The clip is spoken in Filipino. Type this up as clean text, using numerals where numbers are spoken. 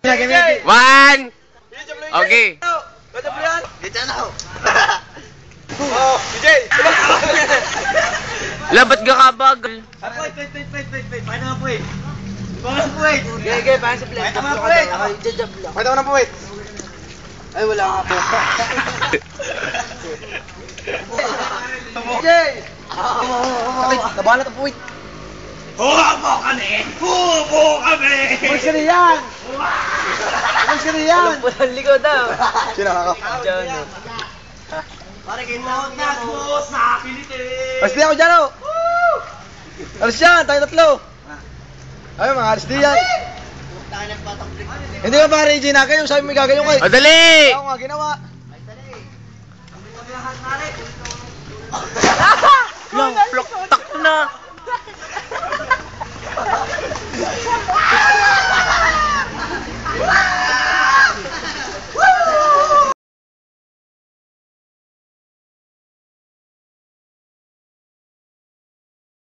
One. Okay. Oh, DJ! Labat ka kabagal. Wait. Paano na po wait? Paano po wait? Gege, paano sa play? Paano na po wait? Jajab lang. Paano na po wait? Ay, wala nga po. DJ! Sakit, nabahala ka po, wait. Hubo kami! Umalis ka na yan! Umalis ka na yan! Walang ligaw daw. Sino ako? Diyan. Pare, kinawag na mo sa akin ito eh! Alis din ako dyan, oh! Alis yan, tayo tatlo! Ayun, mga alis din yan! Hindi ba pare, Gina, kayo sabi mo gagawin kayo? O, dali! Ako nga ginawa! Lang, plok, tak na.